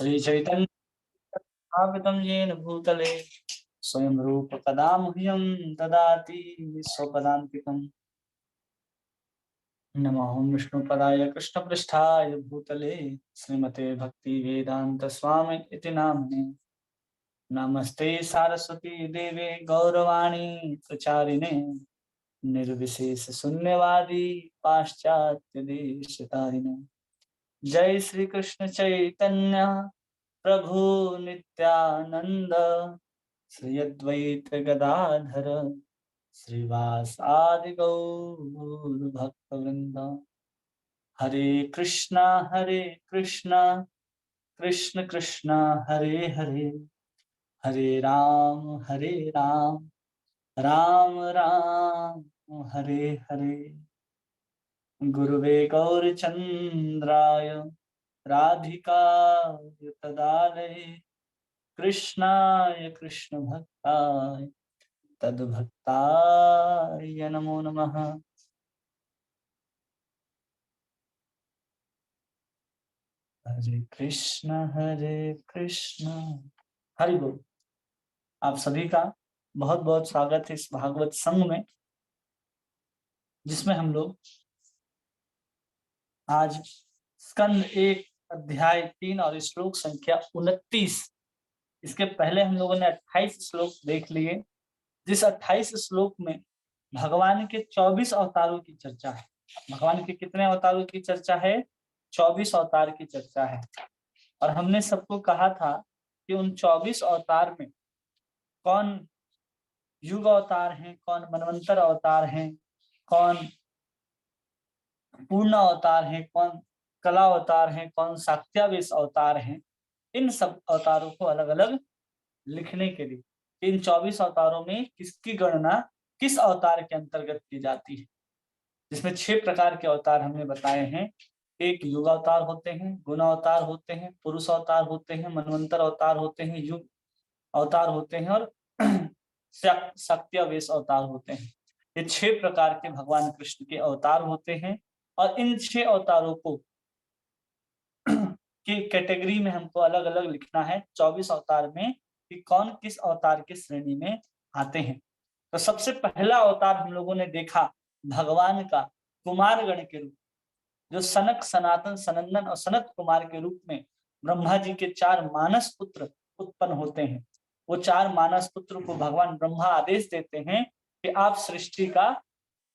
श्री चैतन्य स्थापितं येन भूतले स्वयं रूप कदा मह्यं ददाति स्वपदान्तिकम्। नमो विष्णुपदाय कृष्णपृष्ठाय भूतले श्रीमते भक्ति वेदांत स्वामी इति नाम्ने। नमस्ते सारस्वती देवे गौरवाणी प्रचारिणे निर्विशेष शून्यवादी पाश्चात्य देशतारिणे। जय श्री कृष्ण चैतन्य प्रभु नित्यानंद श्री अद्वैत गदाधर श्रीवासादि गौर भक्तवृंद। हरे कृष्णा कृष्ण कृष्ण हरे हरे, हरे राम राम राम हरे हरे। गुरुवे गौरचंद्राय राधिकाय तदालये कृष्णाय कृष्ण भक्ताय तद्भक्ताय नमो नमः। हरे कृष्ण हरि बोल। आप सभी का बहुत बहुत स्वागत है इस भागवत संघ में, जिसमें हम लोग आज स्कंद 1 अध्याय 3 और श्लोक संख्या 29, इसके पहले हम लोगों ने 28 श्लोक देख लिए। जिस 28 श्लोक में भगवान के 24 अवतारों की चर्चा है। भगवान के कितने अवतारों की चर्चा है? 24 अवतार की चर्चा है। और हमने सबको कहा था कि उन 24 अवतार में कौन युग अवतार हैं, कौन मनवंतर अवतार हैं, कौन पूर्ण अवतार हैं, कौन कला अवतार हैं, कौन साक्त्यावेश अवतार हैं। इन सब अवतारों को अलग अलग लिखने के लिए इन 24 अवतारों में किसकी गणना किस अवतार के अंतर्गत की जाती है, जिसमें 6 प्रकार के अवतार हमने बताए हैं। एक युग अवतार होते हैं, गुण अवतार होते हैं, पुरुष अवतार होते हैं, मनवंतर अवतार होते हैं, युग अवतार होते हैं और सत्यावेश अवतार होते हैं। ये 6 प्रकार के भगवान कृष्ण के अवतार होते हैं। और इन 6 अवतारों को की कैटेगरी में हमको अलग अलग लिखना है 24 अवतार में कि कौन किस अवतार की श्रेणी में आते हैं। तो सबसे पहला अवतार हम लोगों ने देखा भगवान का कुमार गण के रूप, जो सनक सनातन सनंदन और सनत कुमार के रूप में ब्रह्मा जी के 4 मानस पुत्र उत्पन्न होते हैं। वो 4 मानस पुत्र को भगवान ब्रह्मा आदेश देते हैं कि आप सृष्टि का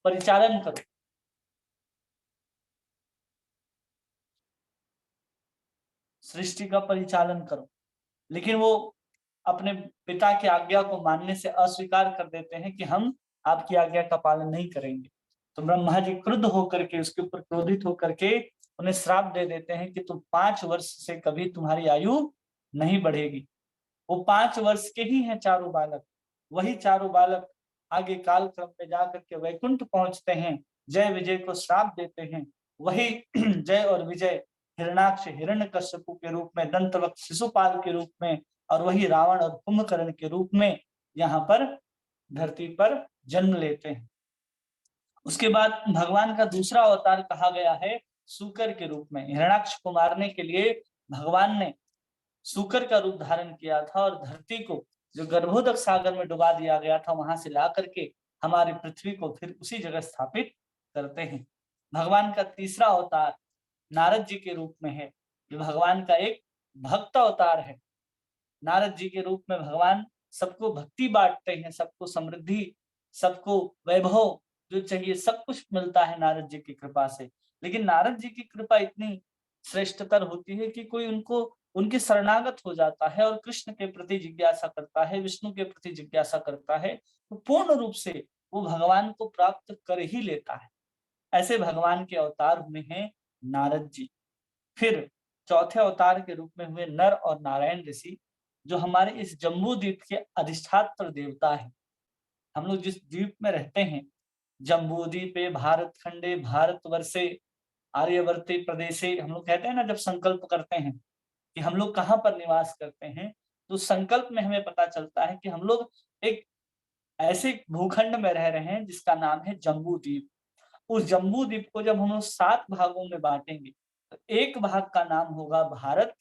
परिचालन करो। सृष्टि का परिचालन करो, लेकिन वो अपने पिता की आज्ञा को मानने से अस्वीकार कर देते हैं कि हम आपकी आज्ञा का पालन नहीं करेंगे। तो ब्रह्मा जी क्रुद्ध होकर के, उसके ऊपर क्रोधित होकर के उन्हें श्राप दे देते हैं कि तुम 5 वर्ष से कभी तुम्हारी आयु नहीं बढ़ेगी। वो 5 वर्ष के ही हैं चारों बालक। वही चारों बालक आगे काल क्रम में जाकर के वैकुंठ पहुंचते हैं, जय विजय को श्राप देते हैं। वही जय और विजय हिरणाक्ष हिरण्यकश्यपु के रूप में, दंतवक्त्र शिशुपाल के रूप में, और वही रावण और कुंभकर्ण के रूप में यहाँ पर धरती पर जन्म लेते हैं। उसके बाद भगवान का दूसरा अवतार कहा गया है सूकर के रूप में। हिरणाक्ष को मारने के लिए भगवान ने सूकर का रूप धारण किया था और धरती को, जो गर्भोदक सागर में डुबा दिया गया था, वहां से ला करके हमारी पृथ्वी को फिर उसी जगह स्थापित करते हैं। भगवान का तीसरा अवतार नारद जी के रूप में है, जो भगवान का एक भक्त अवतार है। नारद जी के रूप में भगवान सबको भक्ति बांटते हैं, सबको समृद्धि, सबको वैभव जो चाहिए सब कुछ मिलता है नारद जी की कृपा से। लेकिन नारद जी की कृपा इतनी श्रेष्ठतर होती है कि कोई उनको उनके शरणागत हो जाता है और कृष्ण के प्रति जिज्ञासा करता है, विष्णु के प्रति जिज्ञासा करता है, तो पूर्ण रूप से वो भगवान को प्राप्त कर ही लेता है। ऐसे भगवान के अवतार हुए हैं नारद जी। फिर चौथे अवतार के रूप में हुए नर और नारायण ऋषि, जो हमारे इस जम्बू द्वीप के अधिष्ठात्र देवता है। हम लोग जिस द्वीप में रहते हैं, जम्बू द्वीपे भारत खंडे भारतवर्षे आर्यवर्ते प्रदेशे, हम लोग कहते हैं ना, जब संकल्प करते हैं कि हम लोग कहाँ पर निवास करते हैं, तो संकल्प में हमें पता चलता है कि हम लोग एक ऐसे भूखंड में रह रहे हैं जिसका नाम है जम्बू द्वीप। उस जम्बू द्वीप को जब हम लोग 7 भागों में बांटेंगे, तो एक भाग का नाम होगा भारत,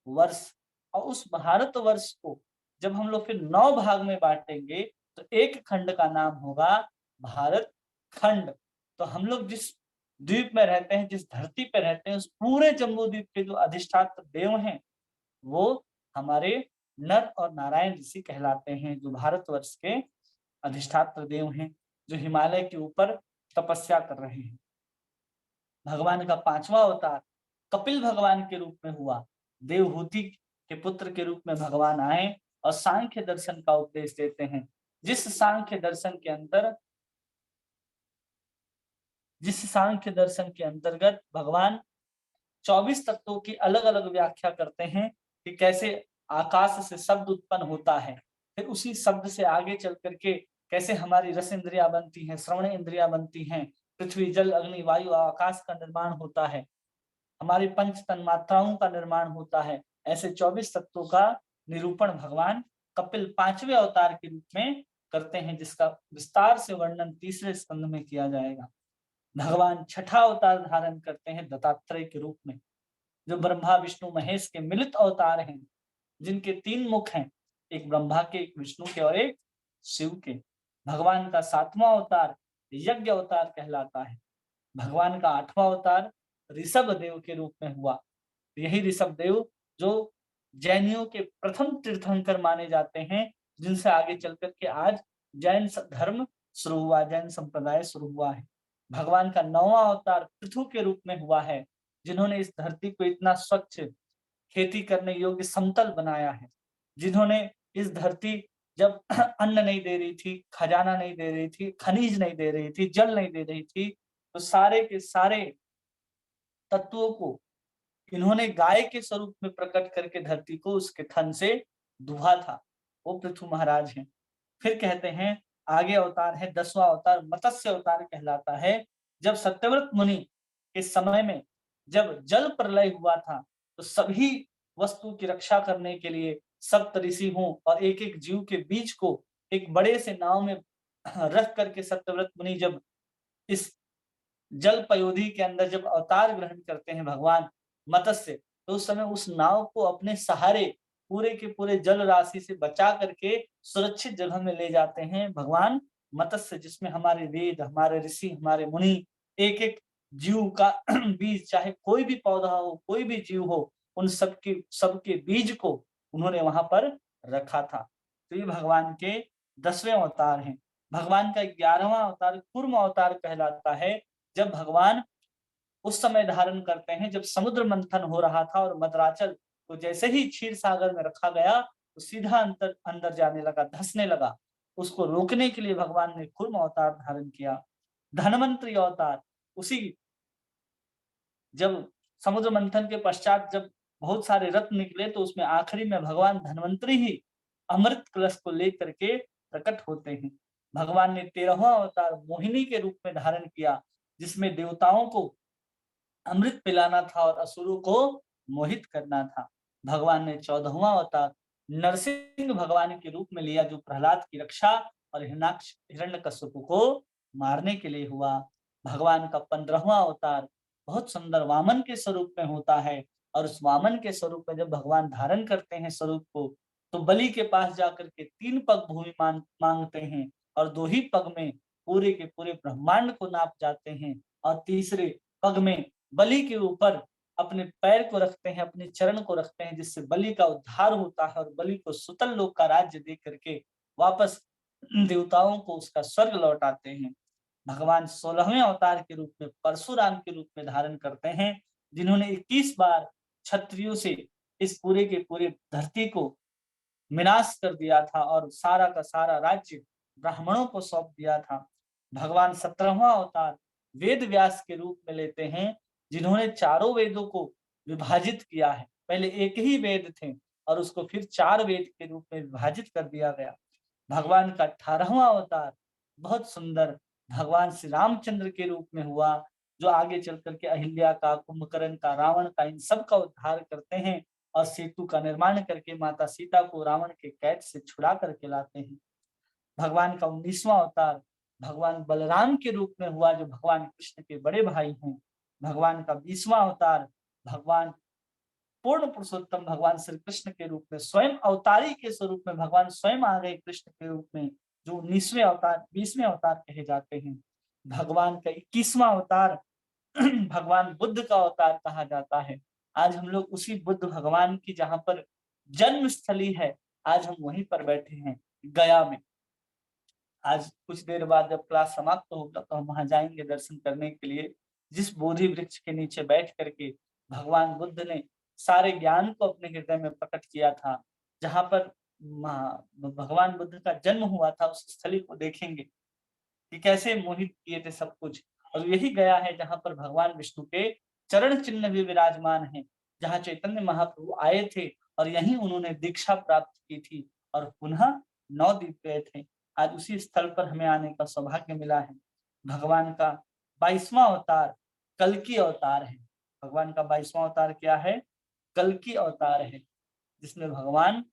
वर्ष, और उस भारतवर्ष को जब हम लोग फिर 9 भाग में बाँटेंगे तो एक खंड का नाम होगा भारत खंड। तो हम लोग जिस द्वीप में रहते हैं, जिस धरती पे रहते हैं, उस पूरे जम्बू द्वीप के जो अधिष्ठात्र देव हैं, वो हमारे नर और नारायण ऋषि कहलाते हैं, जो भारतवर्ष के अधिष्ठात्र देव हैं, जो हिमालय के ऊपर तपस्या कर रहे हैं। भगवान का 5वां अवतार कपिल भगवान के रूप में हुआ। देवहूति के पुत्र के रूप में भगवान आए और सांख्य दर्शन का उपदेश देते हैं। जिस सांख्य दर्शन के अंदर जिस सांख्य दर्शन के अंतर्गत भगवान 24 तत्वों की अलग-अलग व्याख्या करते हैं कि कैसे आकाश से शब्द उत्पन्न होता है। फिर उसी शब्द से आगे चल कर के कैसे हमारी रस इंद्रियाँ बनती हैं, श्रवण इंद्रियाँ बनती हैं, पृथ्वी, जल, अग्नि, वायु, आकाश का निर्माण होता है। हमारी पंच तन्मात्राओं का निर्माण होता है। ऐसे 24 तत्वों का निरूपण भगवान कपिल 5वें अवतार के रूप में करते हैं, जिसका विस्तार से वर्णन तीसरे स्कंद में किया जाएगा। भगवान छठा अवतार धारण करते हैं दत्तात्रेय के रूप में, जो ब्रह्मा विष्णु महेश के मिलित अवतार हैं, जिनके 3 मुख हैं, एक ब्रह्मा के, एक विष्णु के और एक शिव के। भगवान का 7वां अवतार यज्ञ अवतार कहलाता है। भगवान का 8वां अवतार ऋषभ देव के रूप में हुआ। यही ऋषभ देव जो जैनियों के प्रथम तीर्थंकर माने जाते हैं, जिनसे आगे चल कर के आज जैन धर्म शुरू हुआ, जैन संप्रदाय शुरू हुआ है। भगवान का 9वां अवतार पृथु के रूप में हुआ है, जिन्होंने इस धरती को इतना स्वच्छ, खेती करने योग्य समतल बनाया है। जिन्होंने इस धरती जब अन्न नहीं दे रही थी, खजाना नहीं दे रही थी, खनिज नहीं दे रही थी, जल नहीं दे रही थी, तो सारे के सारे तत्वों को इन्होंने गाय के स्वरूप में प्रकट करके धरती को उसके थन से दुहा था। वो पृथु महाराज हैं। फिर कहते हैं आगे अवतार है 10वां अवतार मत्स्य अवतार कहलाता है। जब सत्यव्रत मुनि के समय में जब जल प्रलय हुआ था, तो सभी वस्तु की रक्षा करने के लिए सप्त ऋषि हों और एक-एक जीव के बीच को एक बड़े से नाव में रख करके सत्यव्रत मुनि जब इस जल पयोधी के अंदर जब अवतार ग्रहण करते हैं भगवान मत्स्य, तो उस समय उस नाव को अपने सहारे पूरे के पूरे जल राशि से बचा करके सुरक्षित जगह में ले जाते हैं भगवान मत्स्य, जिसमें हमारे वेद, हमारे ऋषि, हमारे मुनि एक-एक जीव का बीज, चाहे कोई भी पौधा हो, कोई भी जीव हो, उन सबके बीज को उन्होंने वहां पर रखा था। तो ये भगवान के 10वें अवतार हैं। भगवान का 11वां अवतार कूर्म अवतार कहलाता है। जब भगवान उस समय धारण करते हैं जब समुद्र मंथन हो रहा था और मदराचल को जैसे ही क्षीर सागर में रखा गया, तो सीधा अंदर अंदर जाने लगा, धंसने लगा। उसको रोकने के लिए भगवान ने कूर्म अवतार धारण किया। धन्वंतरी अवतार, उसी जब समुद्र मंथन के पश्चात जब बहुत सारे रत्न निकले, तो उसमें आखिरी में भगवान धन्वंतरी ही अमृत कलश को लेकर के प्रकट होते हैं। भगवान ने 13वां अवतार मोहिनी के रूप में धारण किया, जिसमें देवताओं को अमृत पिलाना था और असुरों को मोहित करना था। भगवान ने 14वां अवतार नरसिंह भगवान के रूप में लिया, जो प्रहलाद की रक्षा और हिरण्यकश्यप को मारने के लिए हुआ। भगवान का 15वां अवतार बहुत सुंदर वामन के स्वरूप में होता है, और उस वामन के स्वरूप में जब भगवान धारण करते हैं स्वरूप को, तो बलि के पास जाकर के 3 पग भूमि मांगते हैं और 2 ही पग में पूरे के पूरे ब्रह्मांड को नाप जाते हैं, और तीसरे पग में बलि के ऊपर अपने पैर को रखते हैं, अपने चरण को रखते हैं, जिससे बलि का उद्धार होता है और बलि को सुतल लोक का राज्य दे करके वापस देवताओं को उसका स्वर्ग लौटाते हैं। भगवान 16वें अवतार के रूप में परशुराम के रूप में धारण करते हैं, जिन्होंने 21 बार क्षत्रियों से इस पूरे के पूरे धरती को विनाश कर दिया था और सारा का सारा राज्य ब्राह्मणों को सौंप दिया था। भगवान 17वां अवतार वेद व्यास के रूप में लेते हैं, जिन्होंने चारों वेदों को विभाजित किया है। पहले एक ही वेद थे और उसको फिर 4 वेद के रूप में विभाजित कर दिया गया। भगवान का 18वां अवतार बहुत सुंदर भगवान श्री रामचंद्र के रूप में हुआ, जो आगे चल कर के अहिल्या का, कुंभकर्ण का, रावण का, इन सब का उद्धार करते हैं और सेतु का निर्माण करके माता सीता को रावण के कैद से छुड़ा करके लाते हैं। भगवान का 19वां अवतार भगवान बलराम के रूप में हुआ, जो भगवान कृष्ण के बड़े भाई हैं। भगवान का 20वां अवतार भगवान पूर्ण पुरुषोत्तम भगवान श्री कृष्ण के रूप में स्वयं अवतारी के स्वरूप में भगवान स्वयं आ गए कृष्ण के रूप में, जो 19वें अवतार 20वें अवतार कहे जाते हैं। भगवान का 21वां अवतार भगवान बुद्ध का अवतार कहा जाता है। आज हम लोग उसी बुद्ध भगवान की जहाँ पर जन्म स्थली है, आज हम वहीं पर बैठे हैं गया में। आज कुछ देर बाद जब क्लास समाप्त होगा तो हम वहां जाएंगे दर्शन करने के लिए। जिस बोधि वृक्ष के नीचे बैठ करके भगवान बुद्ध ने सारे ज्ञान को अपने हृदय में प्रकट किया था, जहाँ पर भगवान बुद्ध का जन्म हुआ था, उस स्थली को देखेंगे कि कैसे मोहित किए थे सब कुछ। और यही गया है जहाँ पर भगवान विष्णु के चरण चिन्ह भी विराजमान है, जहाँ चैतन्य महाप्रभु आए थे और यहीं उन्होंने दीक्षा प्राप्त की थी और पुनः नवद्वीप गए थे। आज उसी स्थल पर हमें आने का सौभाग्य मिला है। भगवान का 22वां अवतार कल्कि अवतार है। भगवान का 22वां अवतार क्या है? कल्कि अवतार है, जिसमें भगवान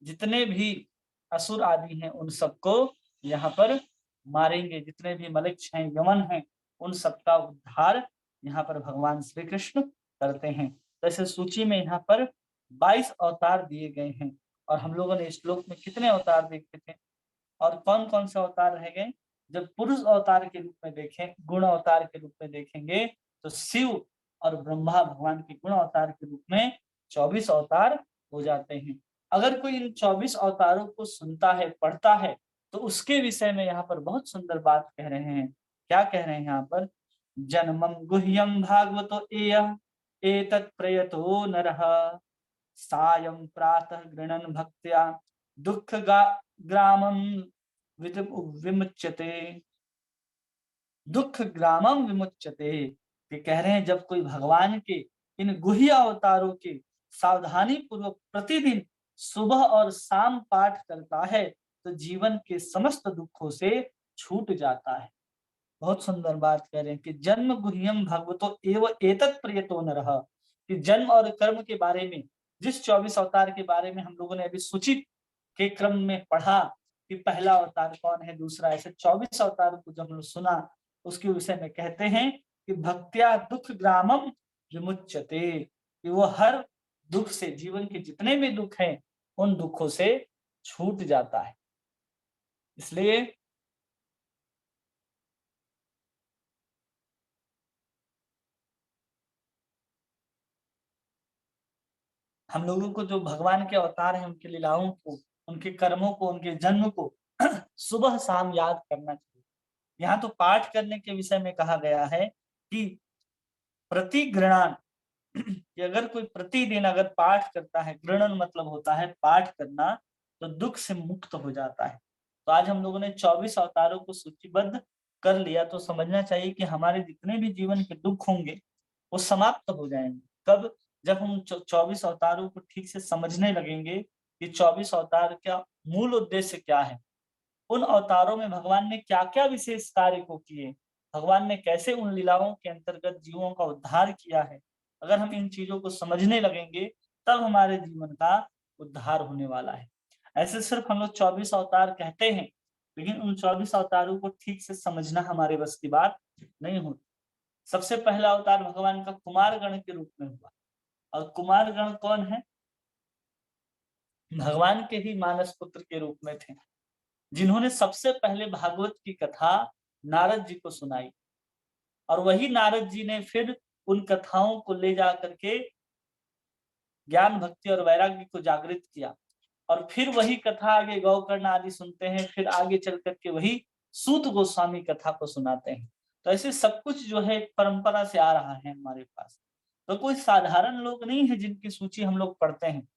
जितने भी असुर आदि हैं उन सबको यहाँ पर मारेंगे। जितने भी मलिक्ष हैं, यमन हैं, उन सबका उद्धार यहाँ पर भगवान श्री कृष्ण करते हैं। तो ऐसे सूची में यहाँ पर 22 अवतार दिए गए हैं। और हम लोगों ने श्लोक में कितने अवतार देखे थे और कौन कौन से अवतार रह गए? जब पुरुष अवतार के रूप में देखें, गुण अवतार के रूप में देखेंगे तो शिव और ब्रह्मा भगवान के गुण अवतार के रूप में 24 अवतार हो जाते हैं। अगर कोई इन 24 अवतारों को सुनता है, पढ़ता है, तो उसके विषय में यहाँ पर बहुत सुंदर बात कह रहे हैं। क्या कह रहे हैं यहाँ पर? जन्मम गुह्यम भागवतो एयः एतत् प्रयतो नरः सायं प्रातः गृणन् भक्त्या दुःख ग्रामं विमुच्यते। दुःख ग्रामम विमुच्यते। ये कह रहे हैं जब कोई भगवान के इन गुह्य अवतारों के सावधानी पूर्वक प्रतिदिन सुबह और शाम पाठ करता है तो जीवन के समस्त दुखों से छूट जाता है। बहुत सुंदर बात कह रहे हैं कि जन्म गुह्यम भगवतो एव एतत् प्रयतो नरः, कि जन्म और कर्म के बारे में, जिस 24 अवतार के बारे में हम लोगों ने अभी सूचित के क्रम में पढ़ा कि पहला अवतार कौन है, दूसरा, ऐसे 24 अवतार को जब हम लोग सुना, उसके विषय में कहते हैं कि भक्त्या दुख ग्रामम विमुच्यते, कि वो हर दुख से, जीवन के जितने भी दुख हैं उन दुखों से छूट जाता है। इसलिए हम लोगों को जो भगवान के अवतार हैं उनकी लीलाओं को, उनके कर्मों को, उनके जन्म को सुबह शाम याद करना चाहिए। यहाँ तो पाठ करने के विषय में कहा गया है कि प्रति गृणान, कि अगर कोई प्रतिदिन अगर पाठ करता है, गृणन मतलब होता है पाठ करना, तो दुख से मुक्त हो जाता है। तो आज हम लोगों ने 24 अवतारों को सूचीबद्ध कर लिया, तो समझना चाहिए कि हमारे जितने भी जीवन के दुख होंगे वो समाप्त हो जाएंगे। कब? जब हम 24 अवतारों को ठीक से समझने लगेंगे कि 24 अवतार का मूल उद्देश्य क्या है, उन अवतारों में भगवान ने क्या-क्या विशेष कार्य को किए, भगवान ने कैसे उन लीलाओं के अंतर्गत जीवों का उद्धार किया है। अगर हम इन चीजों को समझने लगेंगे तब हमारे जीवन का उद्धार होने वाला है। ऐसे सिर्फ हम लोग 24 अवतार कहते हैं, लेकिन उन 24 अवतारों को ठीक से समझना हमारे बस की बात नहीं होती। सबसे पहला अवतार भगवान का कुमार गण के रूप में हुआ। और कुमार गण कौन है? भगवान के ही मानस पुत्र के रूप में थे, जिन्होंने सबसे पहले भागवत की कथा नारद जी को सुनाई। और वही नारद जी ने फिर उन कथाओं को ले जा करके ज्ञान, भक्ति और वैराग्य को जागृत किया। और फिर वही कथा आगे गौकर्ण आदि सुनते हैं, फिर आगे चल करके वही सूत गोस्वामी कथा को सुनाते हैं। तो ऐसे सब कुछ जो है एक परंपरा से आ रहा है हमारे पास। तो कोई साधारण लोग नहीं है जिनकी सूची हम लोग पढ़ते हैं।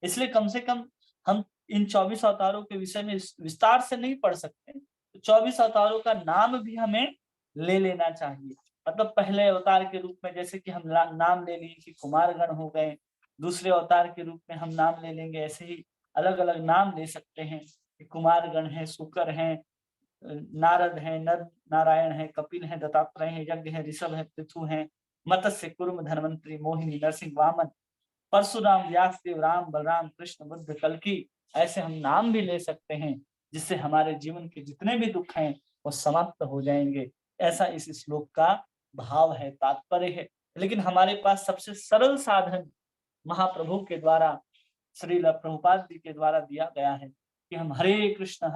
इसलिए कम से कम हम इन 24 अवतारों के विषय में विस्तार से नहीं पढ़ सकते। तो 24 अवतारों का नाम भी हमें ले लेना चाहिए। मतलब पहले अवतार के रूप में जैसे कि हम नाम ले लिए कि कुमारगण हो गए, दूसरे अवतार के रूप में हम नाम ले लेंगे, ऐसे ही अलग अलग नाम ले सकते हैं कि कुमारगण है, शुकर है, नारद है, नर नारायण है, कपिल है, दत्तात्रेय है, यज्ञ है, ऋषभ है, पृथु है, मत्स्य, कुर्म, धन्वंतरी, मोहिनी, नरसिंह, वामन, परशुराम, व्यासदेव, राम, बलराम, कृष्ण, बुद्ध, कल्कि। ऐसे हम नाम भी ले सकते हैं, जिससे हमारे जीवन के जितने भी दुख हैं वो समाप्त हो जाएंगे। ऐसा इस श्लोक का भाव है, तात्पर्य है। लेकिन हमारे पास सबसे सरल साधन महाप्रभु के द्वारा, श्रील प्रभुपाद जी के द्वारा दिया गया है कि हम हरे कृष्ण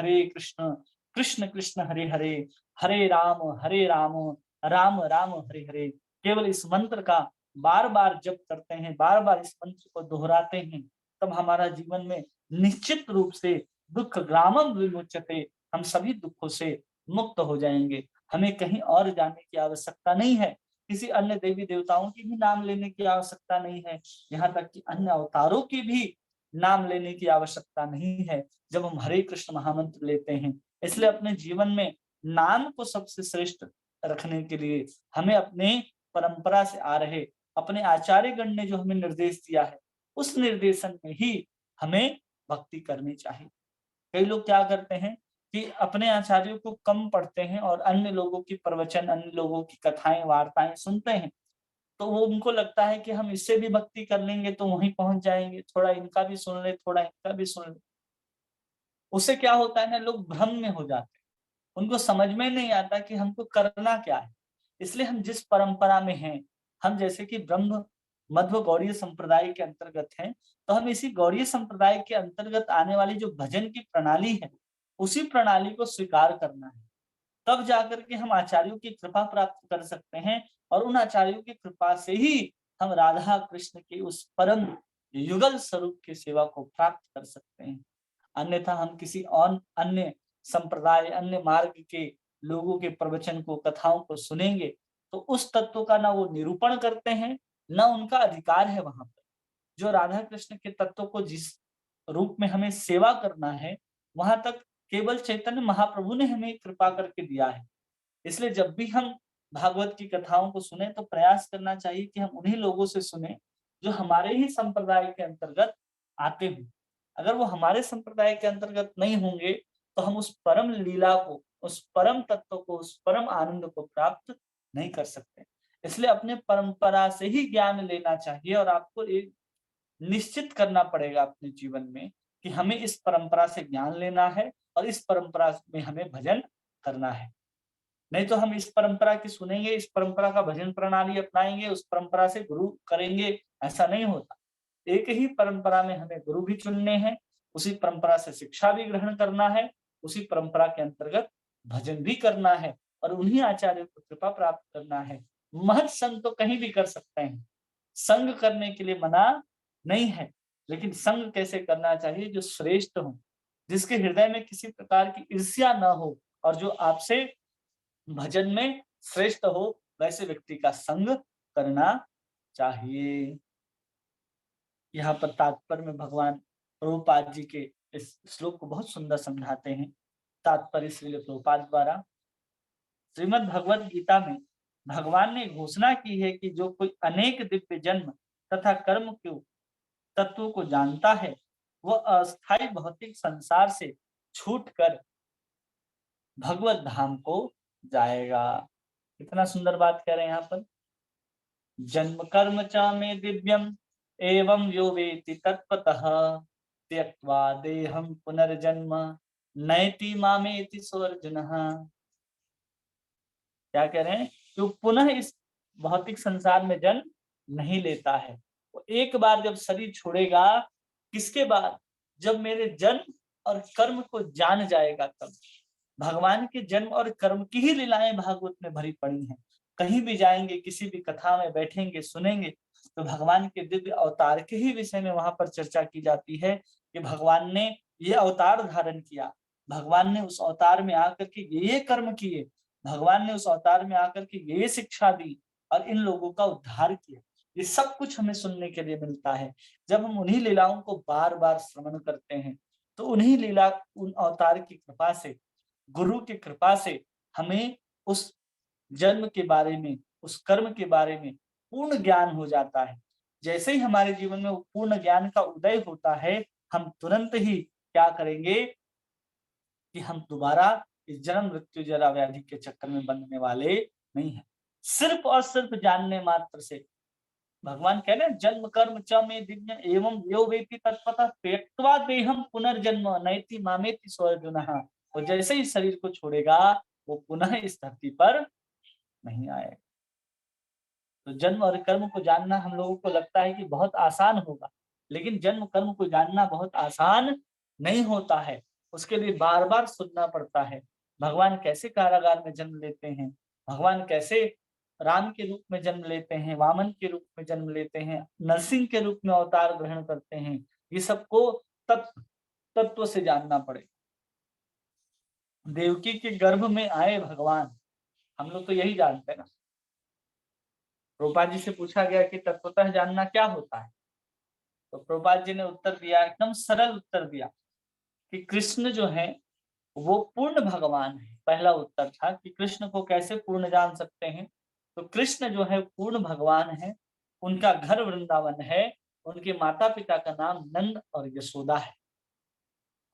कृष्ण कृष्ण हरे हरे, हरे राम राम राम हरे हरे, केवल इस मंत्र का बार बार जप करते हैं, बार बार इस मंत्र को दोहराते हैं, तब हमारा जीवन में निश्चित रूप से दुख ग्रामम विमुच्यते, हम सभी दुखों से मुक्त हो जाएंगे। हमें कहीं और जाने की आवश्यकता नहीं है, किसी अन्य देवी देवताओं की भी नाम लेने की आवश्यकता नहीं है, यहाँ तक कि अन्य अवतारों की भी नाम लेने की आवश्यकता नहीं है जब हम हरे कृष्ण महामंत्र लेते हैं। इसलिए अपने जीवन में नाम को सबसे श्रेष्ठ रखने के लिए हमें अपने परंपरा से आ रहे अपने आचार्यगण ने जो हमें निर्देश दिया है, उस निर्देशन में ही हमें भक्ति करनी चाहिए। कई लोग क्या करते हैं कि अपने आचार्यों को कम पढ़ते हैं और अन्य लोगों की प्रवचन, अन्य लोगों की कथाएं वार्ताएं सुनते हैं, तो वो उनको लगता है कि हम इससे भी भक्ति कर लेंगे तो वहीं पहुंच जाएंगे, थोड़ा इनका भी सुन ले, थोड़ा इनका भी सुन ले। उससे क्या होता है ना, लोग भ्रम में हो जाते हैं, उनको समझ में नहीं आता कि हमको करना क्या है। इसलिए हम जिस परंपरा में हैं, हम जैसे कि ब्रह्म मध्व गौड़ीय संप्रदाय के अंतर्गत हैं, तो हम इसी गौड़ीय संप्रदाय के अंतर्गत आने वाली जो भजन की प्रणाली है, उसी प्रणाली को स्वीकार करना है। तब जाकर के हम आचार्यों की कृपा प्राप्त कर सकते हैं और उन आचार्यों की कृपा से ही हम राधा कृष्ण के उस परम युगल स्वरूप की सेवा को प्राप्त कर सकते हैं। अन्यथा हम किसी और अन्य संप्रदाय, अन्य मार्ग के लोगों के प्रवचन को, कथाओं को सुनेंगे तो उस तत्व का ना वो निरूपण करते हैं, ना उनका अधिकार है वहां पर। जो राधा कृष्ण के तत्व को जिस रूप में हमें सेवा करना है, वहां तक केवल चैतन्य महाप्रभु ने हमें कृपा करके दिया है। इसलिए जब भी हम भागवत की कथाओं को सुने तो प्रयास करना चाहिए कि हम उन्हीं लोगों से सुने जो हमारे ही संप्रदाय के अंतर्गत आते हों। अगर वो हमारे संप्रदाय के अंतर्गत नहीं होंगे तो हम उस परम लीला को, उस परम तत्व को, उस परम आनंद को प्राप्त नहीं कर सकते। इसलिए अपने परंपरा से ही ज्ञान लेना चाहिए और आपको एक निश्चित करना पड़ेगा अपने जीवन में कि हमें इस परंपरा से ज्ञान लेना है और इस परंपरा में हमें भजन करना है। नहीं तो हम इस परंपरा की सुनेंगे, इस परंपरा का भजन प्रणाली अपनाएंगे, उस परंपरा से गुरु करेंगे, ऐसा नहीं होता। एक ही परंपरा में हमें गुरु भी चुनने हैं, उसी परंपरा से शिक्षा भी ग्रहण करना है, उसी परंपरा के अंतर्गत भजन भी करना है और उन्हीं आचार्यों को कृपा प्राप्त करना है। महत संग तो कहीं भी कर सकते हैं, संग करने के लिए मना नहीं है, लेकिन संग कैसे करना चाहिए, जो श्रेष्ठ हो, जिसके हृदय में किसी प्रकार की ईर्ष्या न हो और जो आपसे भजन में श्रेष्ठ हो, वैसे व्यक्ति का संग करना चाहिए। यहाँ पर तात्पर्य में भगवान प्रभुपाद जी के इस श्लोक को बहुत सुंदर समझाते हैं। तात्पर्य श्रील प्रभुपाद द्वारा श्रीमद् भगवत गीता में भगवान ने घोषणा की है कि जो कोई अनेक दिव्य जन्म तथा कर्म के तत्व को जानता है, वह अस्थायी भौतिक संसार से छूटकर भगवत धाम को जाएगा। कितना सुंदर बात कह रहे हैं यहाँ पर। जन्म कर्म च मे दिव्यम एवं यो वेति तत्त्वतः त्यक्त्वा देहं पुनर्जन्म नयति मामेति सोऽर्जुनः। क्या कह रहे हैं कि वो पुनः इस भौतिक संसार में जन्म नहीं लेता है। वो एक बार जब शरीर छोड़ेगा, किसके बाद, जब मेरे जन्म और कर्म को जान जाएगा तब। भगवान के जन्म और कर्म की ही लीलाएं भागवत में भरी पड़ी हैं। कहीं भी जाएंगे, किसी भी कथा में बैठेंगे, सुनेंगे तो भगवान के दिव्य अवतार के ही विषय में वहां पर चर्चा की जाती है कि भगवान ने ये अवतार धारण किया, भगवान ने उस अवतार में आकर के ये कर्म किए, भगवान ने उस अवतार में आकर के ये शिक्षा दी और इन लोगों का उद्धार किया। ये सब कुछ हमें सुनने के लिए मिलता है। जब हम उन्हीं लीलाओं को बार बार श्रवण करते हैं तो उन्हीं लीला, उन अवतार की कृपा से, गुरु की कृपा से हमें उस जन्म के बारे में, उस कर्म के बारे में पूर्ण ज्ञान हो जाता है। जैसे ही हमारे जीवन में वो पूर्ण ज्ञान का उदय होता है, हम तुरंत ही क्या करेंगे कि हम दोबारा इस जन्म मृत्यु जरा व्याधि के चक्कर में बंधने वाले नहीं हैं। सिर्फ और सिर्फ जानने मात्र से भगवान कह रहे हैं, जन्म कर्म च मे दिव्य एवं यो वेति तत्पतः त्यक्त्वा देहं पुनर्जन्म नयति मामेति सोऽर्जुनः। और जैसे ही शरीर को छोड़ेगा, वो पुनः इस धरती पर नहीं आएगा। तो जन्म और कर्म को जानना हम लोगों को लगता है कि बहुत आसान होगा, लेकिन जन्म कर्म को जानना बहुत आसान नहीं होता है। उसके लिए बार-बार सुनना पड़ता है। भगवान कैसे कारागार में जन्म लेते हैं, भगवान कैसे राम के रूप में जन्म लेते हैं, वामन के रूप में जन्म लेते हैं, नरसिंह के रूप में अवतार ग्रहण करते हैं। ये सबको तत्व से जानना पड़ेगा। देवकी के गर्भ में आए भगवान, हम लोग तो यही जानते हैं ना। प्रभुपाद जी से पूछा गया कि तत्वतः जानना क्या होता है? तो प्रभुपाद जी ने उत्तर दिया, एकदम सरल उत्तर दिया कि कृष्ण जो है वो पूर्ण भगवान है। पहला उत्तर था कि कृष्ण को कैसे पूर्ण जान सकते हैं? तो कृष्ण जो है पूर्ण भगवान है, उनका घर वृंदावन है, उनके माता-पिता का नाम नंद और यशोदा है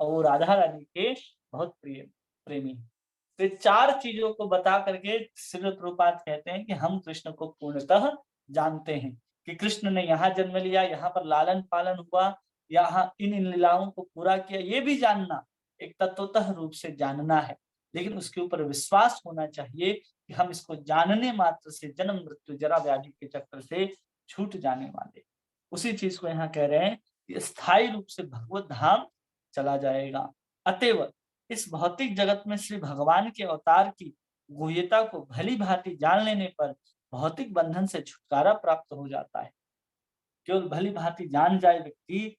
और वो राधा रानी के बहुत प्रेमी हैं। तो 4 चीज़ों को बता करके श्रील प्रभुपाद कहते हैं कि हम कृष्ण को पूर्णतः जानते हैं, कि कृष्ण ने यहाँ जन्म लिया, यहाँ पर लालन-पालन हुआ, यहाँ इन लीलाओं को पूरा किया, ये भी जानना एक तत्वतः रूप से जानना है। लेकिन उसके ऊपर विश्वास होना चाहिए कि हम इसको जानने मात्र से जन्म, मृत्यु, जरा, व्याधि के चक्कर से छूट जाने वाले। उसी चीज़ को यहाँ कह रहे हैं कि स्थायी रूप से भगवत धाम चला जाएगा। अतएव इस भौतिक जगत में श्री भगवान के अवतार की गुह्यता को भली-भांति जान लेने पर भौतिक बंधन से छुटकारा प्राप्त हो जाता है। केवल भली-भांति जान जाए व्यक्ति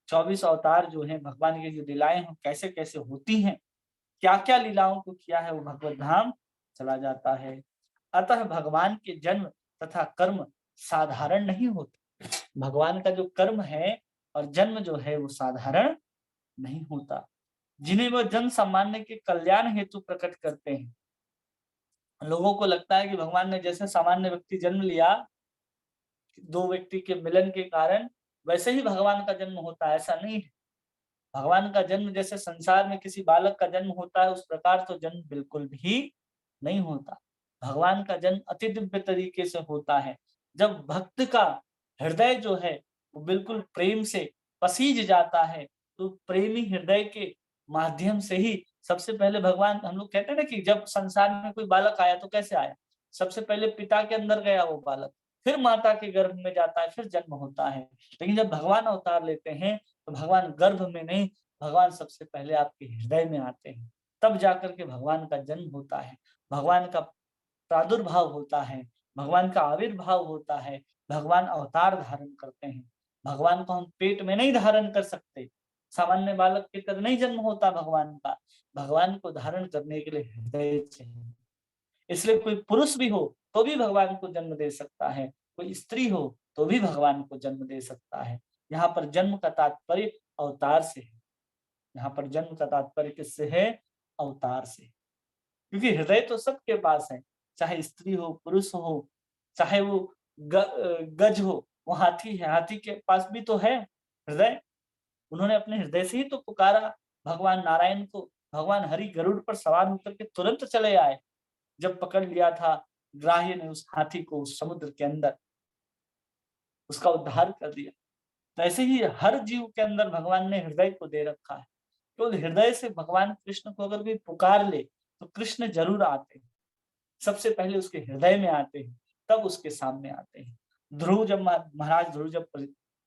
24 अवतार जो हैं, भगवान की जो लीलाएँ हैं कैसे-कैसे होती हैं, क्या-क्या लीलाओं को किया है, वो भगवत धाम चला जाता है। अतः भगवान के जन्म तथा कर्म साधारण नहीं होते। भगवान का जो कर्म है और जन्म जो है वो साधारण नहीं होता। जिन्हें वह जन सामान्य के कल्याण हेतु प्रकट करते हैं। लोगों को लगता है कि भगवान ने जैसे सामान्य व्यक्ति जन्म लिया, 2 व्यक्ति के मिलन के कारण, वैसे ही भगवान का जन्म होता है, ऐसा नहीं है। भगवान का जन्म जैसे संसार में किसी बालक का जन्म होता है, उस प्रकार तो जन्म बिल्कुल भी नहीं होता। भगवान का जन्म अति दिव्य तरीके से होता है। जब भक्त का हृदय जो है, वो बिल्कुल प्रेम से पसीज जाता है, तो प्रेमी हृदय के माध्यम से ही सबसे पहले भगवान, हम लोग कहते हैं ना कि जब संसार में कोई बालक आया तो कैसे आया? सबसे पहले पिता के अंदर गया वो बालक, फिर माता के गर्भ में जाता है, फिर जन्म होता है। लेकिन जब भगवान अवतार लेते हैं, तो भगवान गर्भ में नहीं, भगवान सबसे पहले आपके हृदय में आते हैं। तब जाकर के भगवान का जन्म होता है, भगवान का प्रादुर्भाव होता है, भगवान का आविर्भाव होता है, भगवान अवतार धारण करते हैं। भगवान को हम पेट में नहीं धारण कर सकते, सामान्य बालक की तरह नहीं जन्म होता भगवान का। भगवान को धारण करने के लिए हृदय चाहिए। इसलिए कोई पुरुष भी हो तो भी भगवान को जन्म दे सकता है, कोई स्त्री हो तो भी भगवान को जन्म दे सकता है। यहाँ पर जन्म का तात्पर्य अवतार से है। यहाँ पर जन्म का तात्पर्य किससे है? अवतार से। क्योंकि हृदय तो सबके पास है, चाहे स्त्री हो, पुरुष हो, चाहे वो गज हो, वो हाथी है, हाथी के पास भी तो है हृदय। उन्होंने अपने हृदय से ही तो पुकारा भगवान नारायण को। भगवान हरि गरुड़ पर सवार होकर के तुरंत चले आए। जब पकड़ लिया था ग्राह्य ने उस हाथी को उस समुद्र के अंदर, उसका उद्धार कर दिया। तो ऐसे ही हर जीव के अंदर भगवान ने हृदय को दे रखा है। तो हृदय से भगवान कृष्ण को अगर कोई पुकार ले, तो कृष्ण जरूर आते हैं। सबसे पहले उसके हृदय में आते हैं, तब उसके सामने आते हैं। ध्रुव जब महाराज ध्रुव जब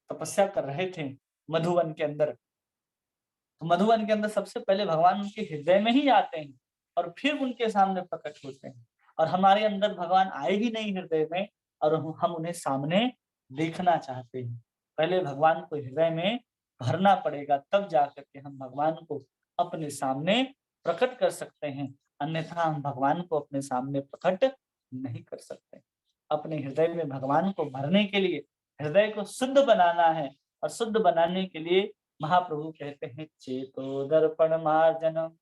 तपस्या कर रहे थे मधुवन के अंदर, तो मधुवन के अंदर सबसे पहले भगवान उनके हृदय में ही आते हैं और फिर उनके सामने प्रकट होते हैं। और हमारे अंदर भगवान आए ही नहीं हृदय में, और हम उन्हें सामने देखना चाहते हैं। पहले भगवान को हृदय में भरना पड़ेगा, तब जाकर के हम भगवान को अपने सामने प्रकट कर सकते हैं। अन्यथा हम भगवान को अपने सामने प्रकट नहीं कर सकते। अपने हृदय में भगवान को भरने के लिए हृदय को शुद्ध बनाना है, और शुद्ध बनाने के लिए महाप्रभु कहते हैं चेतो दर्पण मार्जन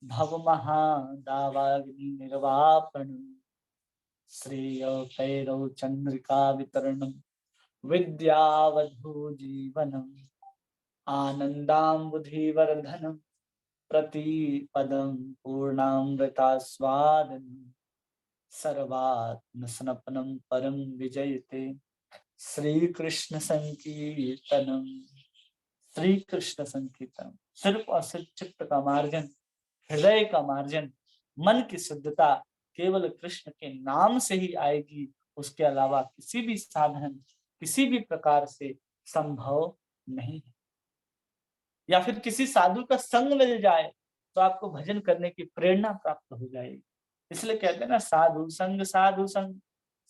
भव महादावाग्नि निर्वापन श्रेय कैरव चंद्रिका वितरणम विद्यावधू जीवनम आनंदाम्बुधिवर्धनम प्रतिपदम पूर्णामृतास्वादनम सर्वात्म स्नपनम परम विजयते श्री कृष्ण संकीर्तनम। श्री कृष्ण संकीर्तन सिर्फ और सिर्फ चित्त का मार्जन, हृदय का मार्जन, मन की शुद्धता केवल कृष्ण के नाम से ही आएगी, उसके अलावा किसी भी साधन, किसी भी प्रकार से संभव नहीं है। या फिर किसी साधु का संग मिल जाए तो आपको भजन करने की प्रेरणा प्राप्त हो जाएगी। इसलिए कहते हैं ना, साधु संग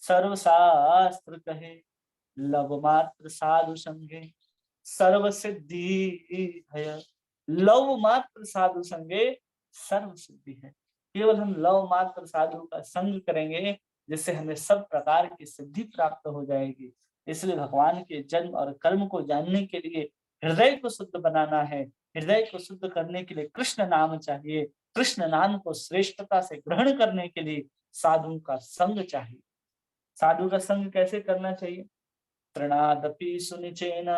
सर्व शास्त्र कहे, लव मात्र साधु संगे सर्व सिद्धि है। लव मात्र साधु संगे सर्व सिद्धि है। केवल हम लव मात्र साधु का संग करेंगे जिससे हमें सब प्रकार की सिद्धि प्राप्त हो जाएगी। इसलिए भगवान के जन्म और कर्म को जानने के लिए हृदय को शुद्ध बनाना है। हृदय को शुद्ध करने के लिए कृष्ण नाम चाहिए। कृष्ण नाम को श्रेष्ठता से ग्रहण करने के लिए साधु का संग चाहिए। साधु का संग कैसे करना चाहिए? तृणादपि सुनिचेन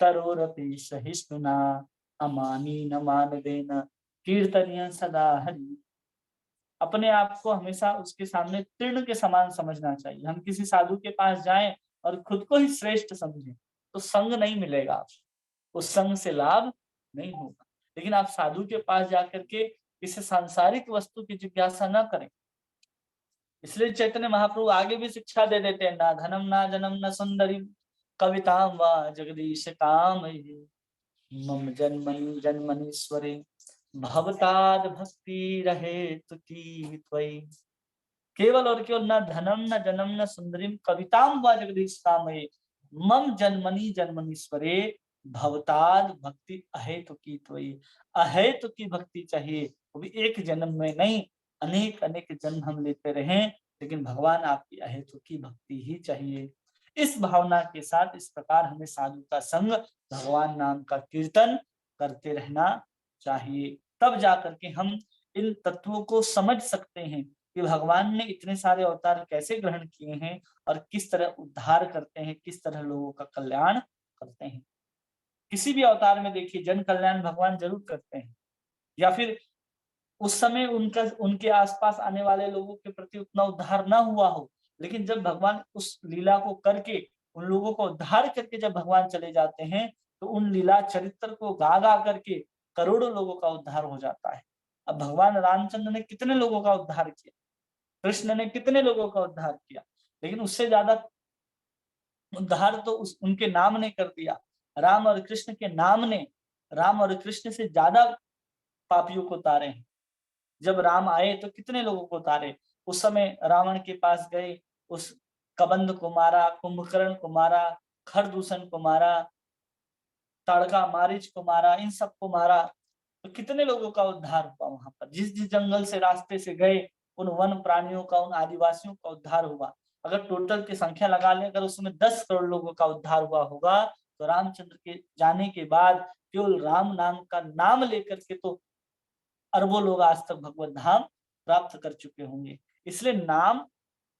तरोरपि सहिष्णुना अमानी न मान देना कीर्तनिय सदा हरि। अपने आप को हमेशा उसके सामने तृण के समान समझना चाहिए। हम किसी साधु के पास जाएं और खुद को ही श्रेष्ठ समझें तो संग नहीं मिलेगा आपको, उस संग से लाभ नहीं होगा। लेकिन आप साधु के पास जाकर के किसी सांसारिक वस्तु की जिज्ञासा न करें। इसलिए चैतन्य महाप्रभु आगे भी शिक्षा दे देते हैं, ना धनम ना जनम न सुंदरी कविताम व जगदीश काम मम जन्मनि जन्मनीश्वरे भवताद भक्ति रहे की त्वयि। केवल और केवल न धनम न जनम न सुंदरीम कविताम व जगदीश कामये मम जन्मनि जन्मनीश्वरे भवताद भक्ति अहेतु की त्वयि। अहेतु की भक्ति चाहिए, वो भी एक जन्म में नहीं, अनेक अनेक जन्म हम लेते रहें, लेकिन भगवान आपकी अहेतु की भक्ति ही चाहिए। इस भावना के साथ इस प्रकार हमें साधु का संग, भगवान नाम का कीर्तन करते रहना चाहिए। तब जाकर के हम इन तत्वों को समझ सकते हैं कि भगवान ने इतने सारे अवतार कैसे ग्रहण किए हैं और किस तरह उद्धार करते हैं, किस तरह लोगों का कल्याण करते हैं। किसी भी अवतार में देखिए जन कल्याण भगवान जरूर करते हैं, या फिर उस समय उनके आसपास आने वाले लोगों के प्रति उतना उद्धार ना हुआ हो, लेकिन जब भगवान उस लीला को करके उन लोगों को उद्धार करके जब भगवान चले जाते हैं तो उन लीला चरित्र को गा गा करके करोड़ों लोगों का उद्धार हो जाता है। अब भगवान रामचंद्र ने कितने लोगों का उद्धार किया, कृष्ण ने कितने लोगों का उद्धार किया, लेकिन उससे ज्यादा उद्धार तो उनके नाम ने कर दिया। राम और कृष्ण के नाम ने राम और कृष्ण से ज्यादा पापियों को उतारे हैं। जब राम आए तो कितने लोगों को उतारे। उस समय रावण के पास गए, उस कबंध को मारा, कुंभकर्ण को मारा, खरदूषण को मारा, ताड़का मारीच को मारा, इन सबको मारा। तो कितने लोगों का उद्धार हुआ वहां पर। जिस जिस जंगल से रास्ते से गए उन वन प्राणियों का, उन आदिवासियों का उद्धार हुआ। अगर टोटल की संख्या लगा लें, अगर उसमें 10 करोड़ लोगों का उद्धार हुआ होगा तो रामचंद्र के जाने के बाद केवल राम नाम का नाम लेकर के तो अरबों लोग आज तक भगवत धाम प्राप्त कर चुके होंगे। इसलिए नाम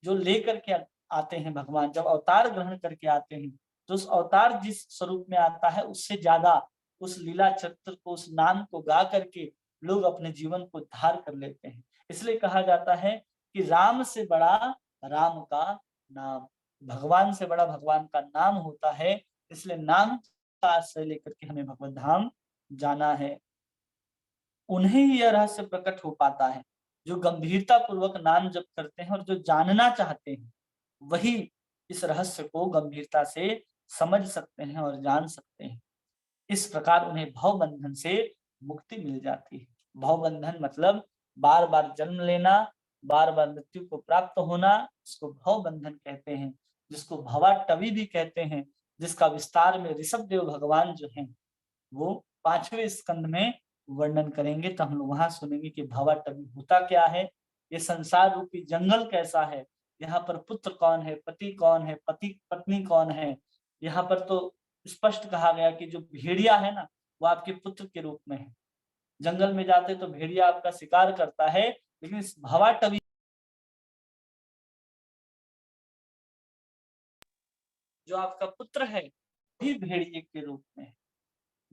जो लेकर के आते हैं भगवान, जब अवतार ग्रहण करके आते हैं तो उस अवतार जिस स्वरूप में आता है उससे ज्यादा उस लीला चरित्र को, उस नाम को गा करके लोग अपने जीवन को धार कर लेते हैं। इसलिए कहा जाता है कि राम से बड़ा राम का नाम, भगवान से बड़ा भगवान का नाम होता है। इसलिए नाम का आश्रय लेकर के हमें भगवत धाम जाना है। उन्हें ही यह रहस्य प्रकट हो पाता है जो गंभीरता पूर्वक नाम जप करते हैं, और जो जानना चाहते हैं वही इस रहस्य को गंभीरता से समझ सकते हैं और जान सकते हैं। इस प्रकार उन्हें भव बंधन से मुक्ति मिल जाती है। भव बंधन मतलब बार बार जन्म लेना, बार बार मृत्यु को प्राप्त होना, इसको भव बंधन कहते हैं। जिसको भवाटवी भी कहते हैं, जिसका विस्तार में ऋषभ देव भगवान जो हैं वो 5वें स्कंद में वर्णन करेंगे। तो हम लोग वहां सुनेंगे कि भवाटवी होता क्या है, ये संसार रूपी जंगल कैसा है, यहाँ पर पुत्र कौन है, पति कौन है, पति पत्नी कौन है। यहाँ पर तो स्पष्ट कहा गया कि जो भेड़िया है ना वो आपके पुत्र के रूप में है। जंगल में जाते तो भेड़िया आपका शिकार करता है, लेकिन इस भवाटवी जो आपका पुत्र है भी भेड़िए के रूप में है।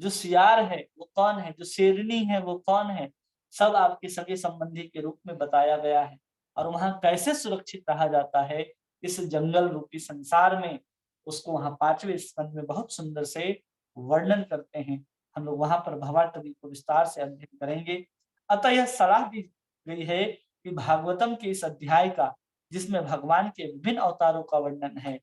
जो सियार है वो कौन है, जो शेरनी है वो कौन है, सब आपके सगे संबंधी के रूप में बताया गया है। और वहां कैसे सुरक्षित रहा जाता है इस जंगल रूपी संसार में, उसको वहां 5वें स्कंद में बहुत सुंदर से वर्णन करते हैं। हम लोग वहां पर भवाटवी को विस्तार से अध्ययन करेंगे। अतः यह सलाह दी गई है कि भागवतम के इस अध्याय का जिसमें भगवान के विभिन्न अवतारों का वर्णन है।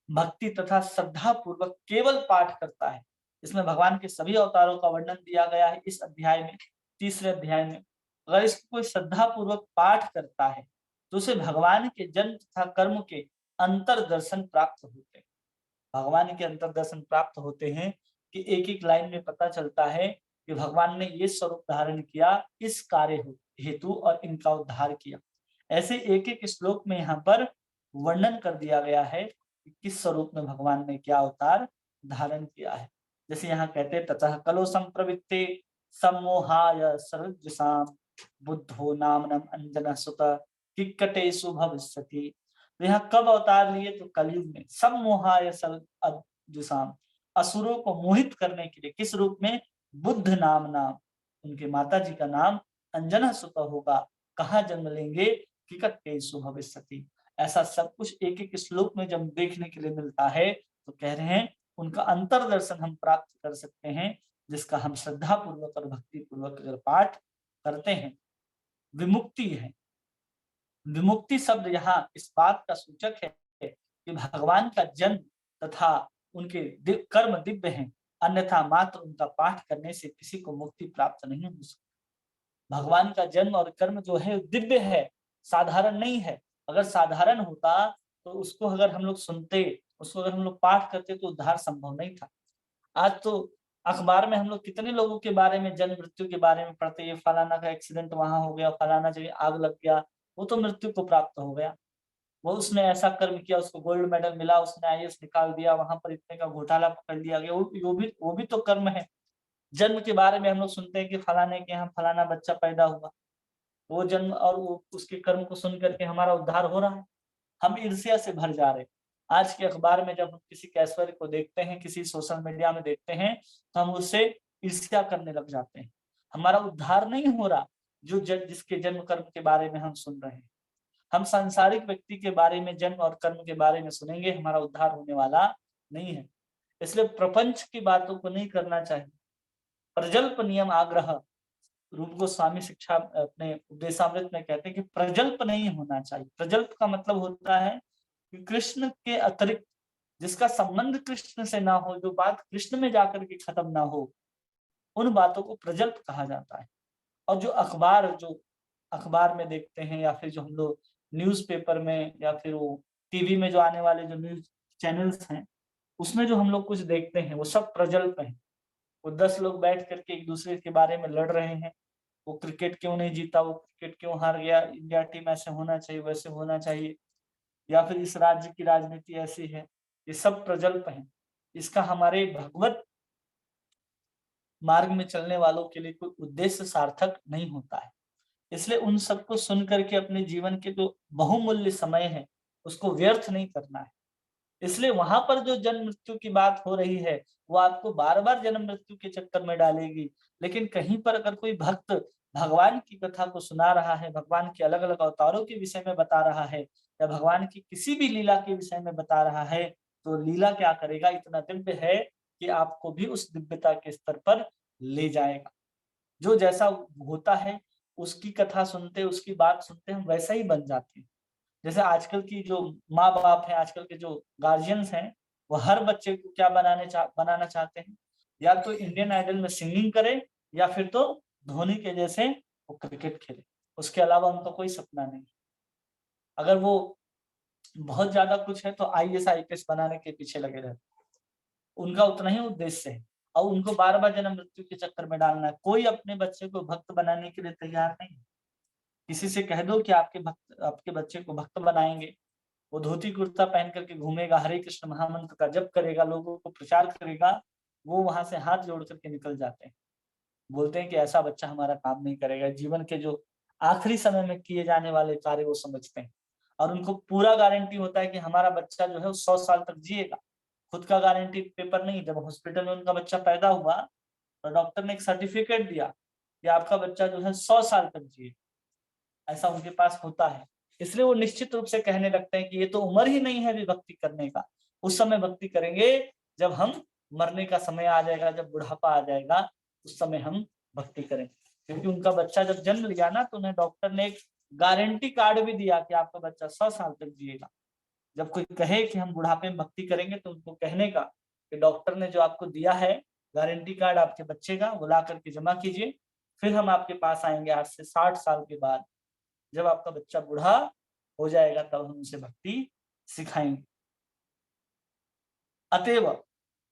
भक्ति तथा श्रद्धा पूर्वक केवल पाठ करता है। इसमें भगवान के सभी अवतारों का वर्णन दिया गया है इस अध्याय में, तीसरे अध्याय में। अगर इसको कोई श्रद्धा पूर्वक पाठ करता है तो उसे भगवान के जन्म तथा कर्म के अंतर दर्शन प्राप्त होते हैं। भगवान के अंतर दर्शन प्राप्त होते हैं कि एक एक लाइन में पता चलता है कि भगवान ने ये स्वरूप धारण किया इस कार्य हेतु और इनका उद्धार किया। ऐसे एक एक श्लोक में यहाँ पर वर्णन कर दिया गया है कि किस स्वरूप में भगवान ने क्या अवतार धारण किया है। जैसे यहाँ कहते हैं ततः कलो संप्रवृत्ते सम्मोहाय सर्वज्ञसाम बुद्धो नामनम अंजन सुत किक्कटेषु भविष्यति। तो यहाँ कब अवतार लिए? तो कलयुग में। सम्मोहाय सर्वज्ञसाम, असुरों को मोहित करने के लिए। किस रूप में? बुद्ध नाम, उनके माता जी का नाम अंजना सुत होगा। कहाँ जन्म लेंगे? किक्कटेषु भविष्यति। ऐसा सब कुछ एक एक श्लोक में जब देखने के लिए मिलता है तो कह रहे हैं उनका अंतर दर्शन हम प्राप्त कर सकते हैं, जिसका हम श्रद्धा पूर्वक और भक्ति पूर्वक अगर पाठ करते हैं। विमुक्ति है। विमुक्ति शब्द यहाँ इस बात का सूचक है कि भगवान का जन्म तथा उनके कर्म दिव्य हैं, अन्यथा मात्र उनका पाठ करने से किसी को मुक्ति प्राप्त नहीं हो सकती। भगवान का जन्म और कर्म जो है दिव्य है, साधारण नहीं है। अगर साधारण होता तो उसको अगर हम लोग सुनते, उसको अगर हम लोग पाठ करते तो उद्धार संभव नहीं था। आज तो अखबार में हम लोग कितने लोगों के बारे में, जन्म मृत्यु के बारे में पढ़ते हैं। फलाना का एक्सीडेंट वहां हो गया, फलाना जगह आग लग गया, वो तो मृत्यु को प्राप्त हो गया। वो उसने ऐसा कर्म किया, उसको गोल्ड मेडल मिला, उसने आईएएस निकाल दिया, वहां पर इतने का घोटाला पकड़ लिया गया। वो भी तो कर्म है। जन्म के बारे में हम लोग सुनते हैं कि फलाने के यहाँ फलाना बच्चा पैदा हुआ, वो जन्म और वो उसके कर्म को सुन करके हमारा उद्धार हो रहा है। हम ईर्ष्या से भर जा रहे हैं। आज के अखबार में जब हम किसी के ऐश्वर्य को देखते हैं, किसी सोशल मीडिया में देखते हैं, तो हम उससे ईर्ष्या करने लग जाते हैं। हमारा उद्धार नहीं हो रहा जो जिसके जन्म कर्म के बारे में हम सुन रहे हैं। हम सांसारिक व्यक्ति के बारे में, जन्म और कर्म के बारे में सुनेंगे, हमारा उद्धार होने वाला नहीं है। इसलिए प्रपंच की बातों को नहीं करना चाहिए। प्रजल्प नियम आग्रह, रूप गोस्वामी शिक्षा अपने उपदेशामृत में कहते हैं कि प्रजल्प नहीं होना चाहिए। प्रजल्प का मतलब होता है कि कृष्ण के अतिरिक्त जिसका संबंध कृष्ण से ना हो, जो बात कृष्ण में जाकर के खत्म ना हो, उन बातों को प्रजल्प कहा जाता है। और जो अखबार में देखते हैं, या फिर जो हम लोग न्यूज़पेपर में, या फिर वो टीवी में जो आने वाले जो न्यूज चैनल्स हैं, उसमें जो हम लोग कुछ देखते हैं वो सब प्रजल्प है। वो 10 लोग बैठ करके एक दूसरे के बारे में लड़ रहे हैं। वो क्रिकेट क्यों नहीं जीता, वो क्रिकेट क्यों हार गया, इंडिया टीम ऐसे होना चाहिए, वैसे होना चाहिए, या फिर इस राज्य की राजनीति ऐसी है। ये सब प्रजल्प है। इसका हमारे भगवत मार्ग में चलने वालों के लिए कोई उद्देश्य सार्थक नहीं होता है। इसलिए उन सबको सुन करके अपने जीवन के जो बहुमूल्य समय है उसको व्यर्थ नहीं करना है। इसलिए वहां पर जो जन्म मृत्यु की बात हो रही है वो आपको बार बार जन्म मृत्यु के चक्कर में डालेगी। लेकिन कहीं पर अगर कोई भक्त भगवान की कथा को सुना रहा है, भगवान के अलग अलग अवतारों के विषय में बता रहा है, या भगवान की किसी भी लीला के विषय में बता रहा है, तो लीला क्या करेगा, इतना दिव्य है कि आपको भी उस दिव्यता के स्तर पर ले जाएगा। जो जैसा होता है उसकी कथा सुनते, उसकी बात सुनते हम वैसा ही बन जाते हैं। जैसे आजकल की जो माँ बाप हैं, आजकल के जो गार्जियंस हैं, वो हर बच्चे को क्या बनाना चाहते हैं, या तो इंडियन आइडल में सिंगिंग करे, या फिर तो धोनी के जैसे वो क्रिकेट खेले। उसके अलावा उनका कोई सपना नहीं। अगर वो बहुत ज्यादा कुछ है तो आईएएस आईपीएस बनाने के पीछे लगे रहते। उनका उतना ही उद्देश्य है, और उनको बार बार जन्म मृत्यु के चक्कर में डालना है। कोई अपने बच्चे को भक्त बनाने के लिए तैयार नहीं। किसी से कह दो कि आपके बच्चे को भक्त बनाएंगे, वो धोती कुर्ता पहन करके घूमेगा, हरे कृष्ण महामंत्र का जप करेगा, लोगों को प्रचार करेगा, वो वहां से हाथ जोड़ करके निकल जाते हैं। बोलते हैं कि ऐसा बच्चा हमारा काम नहीं करेगा। जीवन के जो आखिरी समय में किए जाने वाले कार्य वो समझते हैं, और उनको पूरा गारंटी होता है कि हमारा बच्चा जो है वो 100 साल तक जिएगा। खुद का गारंटी पेपर नहीं। जब हॉस्पिटल में उनका बच्चा पैदा हुआ तो डॉक्टर ने एक सर्टिफिकेट दिया कि आपका बच्चा जो है 100 साल तक जिए, ऐसा उनके पास होता है। इसलिए वो निश्चित रूप से कहने लगते हैं कि ये तो उम्र ही नहीं है अभी भक्ति करने का। उस समय भक्ति करेंगे जब हम मरने का समय आ जाएगा, जब बुढ़ापा आ जाएगा, उस समय हम भक्ति करेंगे। क्योंकि उनका बच्चा जब जन्म लिया ना, तो उन्हें डॉक्टर ने एक गारंटी कार्ड भी दिया कि आपका बच्चा 100 साल तक जिएगा। जब कोई कहे कि हम बुढ़ापे में भक्ति करेंगे तो उनको कहने का कि डॉक्टर ने जो आपको दिया है गारंटी कार्ड आपके बच्चे का, वो ला करके जमा कीजिए, फिर हम आपके पास आएंगे आज से 60 साल के बाद। जब आपका बच्चा बूढ़ा हो जाएगा तब हम उसे भक्ति सिखाएंगे। अतएव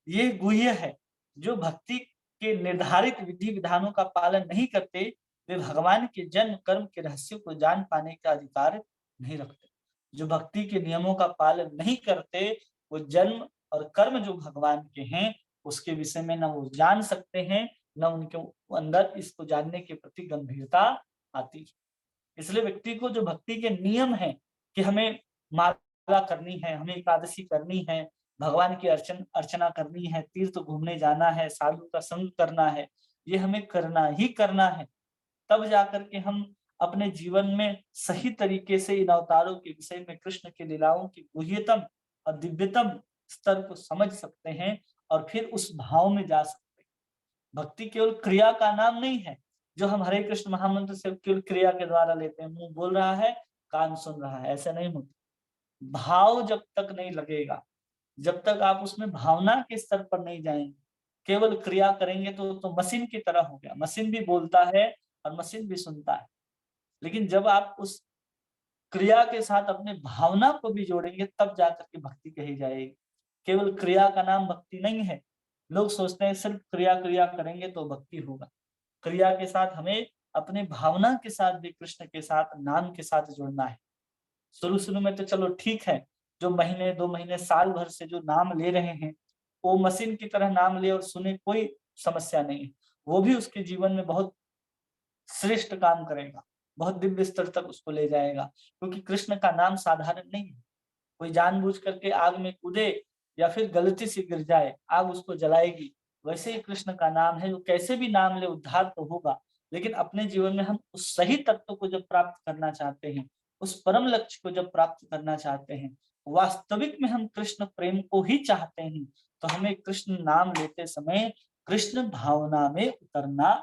ये गुह्य है, जो भक्ति के निर्धारित विधि विधानों का पालन नहीं करते, वे भगवान के जन्म कर्म के रहस्यों को जान पाने का अधिकार नहीं रखते। जो भक्ति के नियमों का पालन नहीं करते, वो जन्म और कर्म जो भगवान के हैं, उसके विषय में न वो जान सकते हैं, न उनके अंदर इसको जानने के प्रति गंभीरता आती है। इसलिए व्यक्ति को जो भक्ति के नियम हैं कि हमें माला करनी है, हमें एकादशी करनी है, भगवान की अर्चना करनी है, तीर्थ घूमने जाना है, साधु का संग करना है, ये हमें करना ही करना है। तब जाकर के हम अपने जीवन में सही तरीके से इन अवतारों के विषय में कृष्ण की लीलाओं की गुह्यतम और दिव्यतम स्तर को समझ सकते हैं और फिर उस भाव में जा सकते हैं। भक्ति केवल क्रिया का नाम नहीं है, जो हम हरे कृष्ण महामंत्र से केवल क्रिया के द्वारा लेते हैं, मुंह बोल रहा है, कान सुन रहा है, ऐसा नहीं होता। भाव जब तक नहीं लगेगा, जब तक आप उसमें भावना के स्तर पर नहीं जाएंगे, केवल क्रिया करेंगे तो मशीन की तरह हो गया। मशीन भी बोलता है और मशीन भी सुनता है, लेकिन जब आप उस क्रिया के साथ अपने भावना को भी जोड़ेंगे तब जाकर के भक्ति कही जाएगी। केवल क्रिया का नाम भक्ति नहीं है। लोग सोचते हैं सिर्फ क्रिया क्रिया करेंगे तो भक्ति होगा। क्रिया के साथ हमें अपने भावना के साथ भी कृष्ण के साथ, नाम के साथ जुड़ना है। शुरू में तो चलो ठीक है, जो महीने 2 महीने साल भर से जो नाम ले रहे हैं, वो मशीन की तरह नाम ले और सुने, कोई समस्या नहीं है। वो भी उसके जीवन में बहुत श्रेष्ठ काम करेगा, बहुत दिव्य स्तर तक उसको ले जाएगा, क्योंकि कृष्ण का नाम साधारण नहीं है। कोई जानबूझ करके आग में कूदे या फिर गलती से गिर जाए, आग उसको जलाएगी। वैसे ही कृष्ण का नाम है, वो कैसे भी नाम ले उद्धार तो होगा। लेकिन अपने जीवन में हम उस सही तत्व को जब प्राप्त करना चाहते हैं, उस परम लक्ष्य को जब प्राप्त करना चाहते हैं, वास्तविक में हम कृष्ण प्रेम को ही चाहते हैं, तो हमें कृष्ण नाम लेते समय कृष्ण भावना में उतरना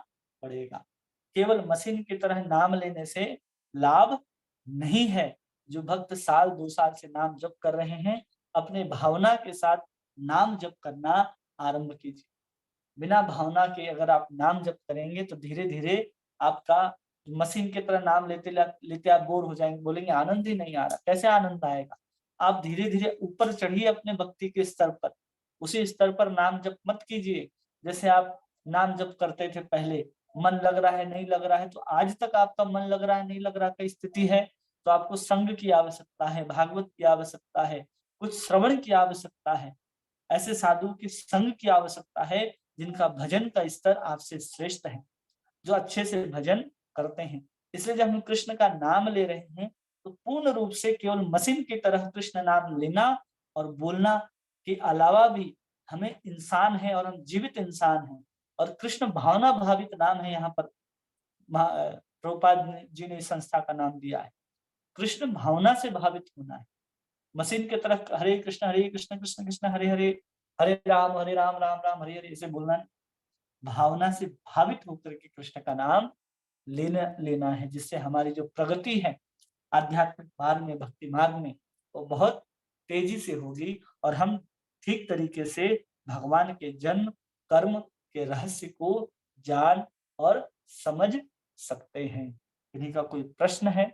पड़ेगा। केवल मशीन की तरह नाम लेने से लाभ नहीं है। जो भक्त साल 2 साल से नाम जप कर रहे हैं, अपने भावना के साथ नाम जप करना आरंभ कीजिए। बिना भावना के अगर आप नाम जप करेंगे तो धीरे-धीरे आपका मशीन की तरह नाम लेते आप बोर हो जाएंगे, बोलेंगे आनंद ही नहीं आ रहा। कैसे आनंद आएगा? आप धीरे-धीरे ऊपर चढ़िए अपने भक्ति के स्तर पर। उसी स्तर पर नाम जप मत कीजिए। जैसे आप नाम जप करते थे पहले, मन लग रहा है, नहीं लग रहा है, तो आज तक आपका मन लग रहा है, नहीं लग रहा की स्थिति है, तो आपको संग की आवश्यकता है, भागवत की आवश्यकता है, कुछ श्रवण की आवश्यकता है, ऐसे साधु की संग की आवश्यकता है, जिनका भजन का स्तर आपसे श्रेष्ठ है, जो अच्छे से भजन करते हैं। इसलिए जब हम कृष्ण का नाम ले रहे हैं, तो पूर्ण रूप से केवल मशीन की तरह कृष्ण नाम लेना और बोलना के अलावा भी हमें इंसान है और हम जीवित इंसान हैं, और कृष्ण भावना भावित नाम है। यहाँ पर प्रभुपाद जी ने इस संस्था का नाम दिया है। कृष्ण भावना से भावित होना है। मशीन की तरफ हरे कृष्ण कृष्ण कृष्ण हरे हरे, हरे राम राम राम हरे हरे ऐसे बोलना नहीं। भावना से भावित होकर के कृष्ण का नाम लेना है, जिससे हमारी जो प्रगति है आध्यात्मिक मार्ग में, भक्ति मार्ग में, वो बहुत तेजी से होगी और हम ठीक तरीके से भगवान के जन्म कर्म के रहस्य को जान और समझ सकते हैं। किन्हीं का कोई प्रश्न है,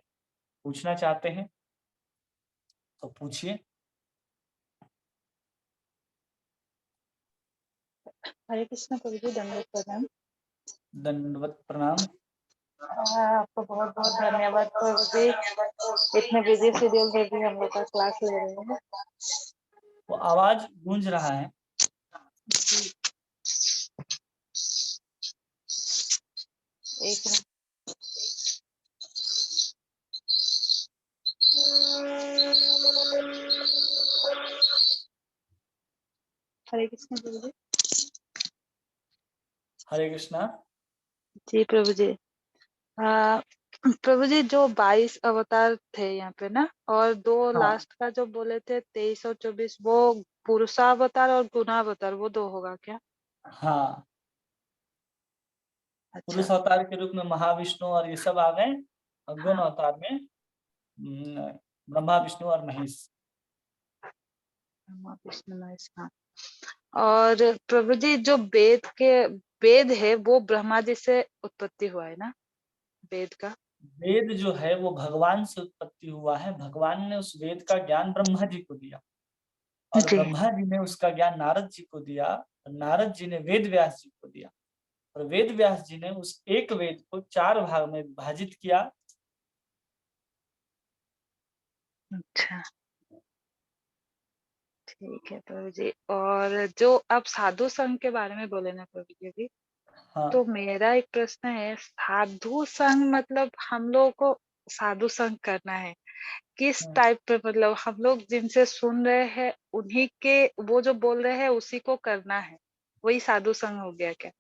पूछना चाहते हैं तो पूछिए। हरे कृष्ण प्रभु जी, दंडवत प्रणाम। दंडवत प्रणाम। आपको बहुत बहुत धन्यवाद प्रभु जी, इतने बिजी शेड्यूल में भी हम लोग का क्लास ले रहे हैं। वो आवाज गूंज रहा है। एक मिनट। हरे कृष्ण प्रभु जी। हरे कृष्णा। जी प्रभु जी। प्रभु जी, जो 22 अवतार थे यहाँ पे ना, और 2 हाँ लास्ट का जो बोले थे 23 और 24, वो पुरुषावतार और गुणावतार, वो 2 होगा क्या? हाँ, अच्छा। पुरुष अवतार के रूप में महाविष्णु और ये सब आ गए, गौण हाँ, अवतार में ब्रह्मा, विष्णु और महेश। ब्रह्मा विष्णु महेश, हाँ। और प्रभु जी जो वेद है वो ब्रह्मा जी से उत्पत्ति हुआ है ना, वेद का। वेद जो है वो भगवान से उत्पत्ति हुआ है। भगवान ने उस वेद का ज्ञान ब्रह्मा जी को दिया और जी। ब्रह्मा जी ने उसका ज्ञान नारद जी को दिया और नारद जी ने वेद व्यास जी को दिया और वेद व्यास जी ने उस एक वेद को 4 भाग में विभाजित किया। अच्छा, ठीक है प्रभु जी। और जो आप साधु संघ के बारे में बोले ना प्रभु जी अभी, हाँ, तो मेरा एक प्रश्न है, साधु संघ मतलब हम लोगों को साधु संघ करना है किस हाँ। टाइप पे, मतलब हम लोग जिनसे सुन रहे हैं उन्हीं के, वो जो बोल रहे हैं उसी को करना है, वही साधु संघ हो गया क्या?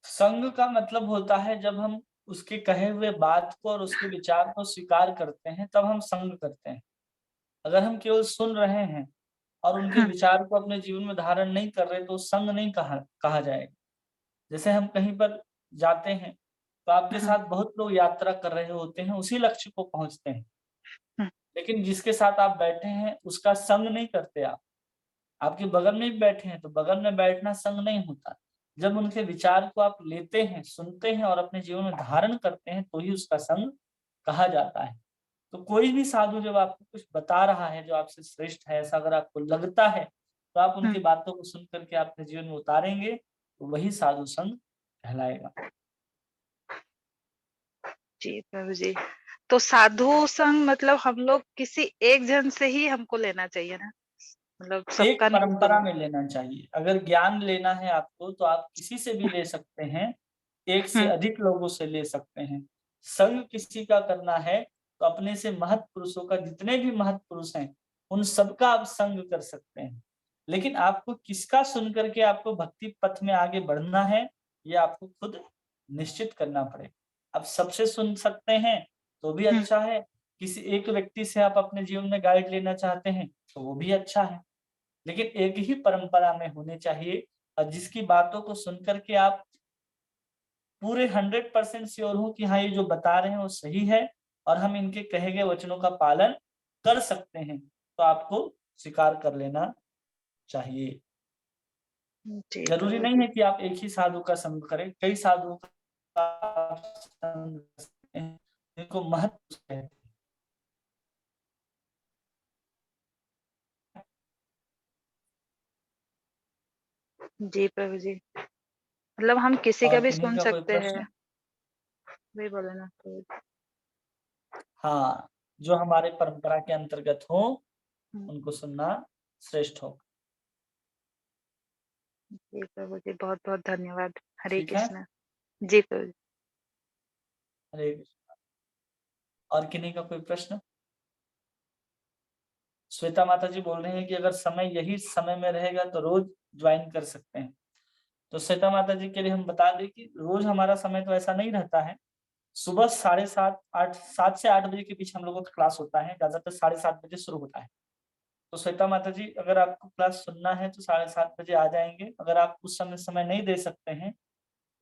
संग का मतलब होता है जब हम उसके कहे हुए बात को और उसके विचार को स्वीकार करते हैं तब हम संग करते हैं। अगर हम केवल सुन रहे हैं और उनके हम्म, विचार को अपने जीवन में धारण नहीं कर रहे तो संग नहीं कहा कहा जाएगा। जैसे हम कहीं पर जाते हैं तो आपके हम्म, साथ बहुत लोग यात्रा कर रहे होते हैं, उसी लक्ष्य को पहुंचते हैं, हम्म, लेकिन जिसके साथ आप बैठे हैं उसका संग नहीं करते आप। आपके बगल में भी बैठे हैं तो बगल में बैठना संग नहीं होता। जब उनके विचार को आप लेते हैं, सुनते हैं और अपने जीवन में धारण करते हैं तो ही उसका संग कहा जाता है। तो कोई भी साधु जब आपको कुछ बता रहा है जो आपसे श्रेष्ठ है, ऐसा अगर आपको लगता है तो आप उनकी हम्म। बातों को सुन करके अपने जीवन में उतारेंगे तो वही साधु संग कहलाएगा। जी प्रभु जी। तो साधु संग मतलब हम लोग किसी एक जन से ही हमको लेना चाहिए ना, मतलब एक सबका नहीं परंपरा सुनना। में लेना चाहिए। अगर ज्ञान लेना है आपको तो आप किसी से भी ले सकते हैं, एक से हम्म, अधिक लोगों से ले सकते हैं। संग किसी का करना है तो अपने से महत् पुरुषों का, जितने भी महत् पुरुष हैं उन सबका आप संग कर सकते हैं। लेकिन आपको किसका सुन करके आपको भक्ति पथ में आगे बढ़ना है, ये आपको खुद निश्चित करना पड़ेगा। आप सबसे सुन सकते हैं तो भी हम्म, अच्छा है, किसी एक व्यक्ति से आप अपने जीवन में गाइड लेना चाहते हैं तो वो भी अच्छा है। लेकिन एक ही परंपरा में होने चाहिए और जिसकी बातों को सुनकर के आप पूरे 100% श्योर हो कि हाँ, ये जो बता रहे हैं वो सही है और हम इनके कहे गए वचनों का पालन कर सकते हैं, तो आपको स्वीकार कर लेना चाहिए। जी जरूरी प्रभु नहीं जी। है कि आप एक ही साधु का संग करें, कई साधुओं का आप संग कर सकते हैं, जिनको महत्व है। जी प्रभु जी, मतलब हम किसी का और भी किन्हीं सुन का कोई सकते हैं, प्रश्न? वही बोले ना प्रभु जी। हाँ, जो हमारे परंपरा के अंतर्गत हो हम्म, उनको सुनना श्रेष्ठ हो। जी प्रभु जी, बहुत बहुत धन्यवाद। हरे ठीक है। कृष्ण। जी प्रभु जी। हरे कृष्ण। और किन्हीं का कोई प्रश्न? श्वेता माता जी बोल रहे हैं कि अगर समय यही समय में रहेगा तो रोज ज्वाइन कर सकते हैं। तो श्वेता माता जी के लिए हम बता दें कि रोज हमारा समय तो ऐसा नहीं रहता है। सुबह 7:30 8 7 से 8 बजे के बीच हम लोगों का क्लास होता है, ज्यादातर 7:30 बजे शुरू होता है। तो श्वेता माता जी अगर आपको क्लास सुनना है तो 7:30 बजे आ जाएंगे। अगर आप उस समय समय नहीं दे सकते हैं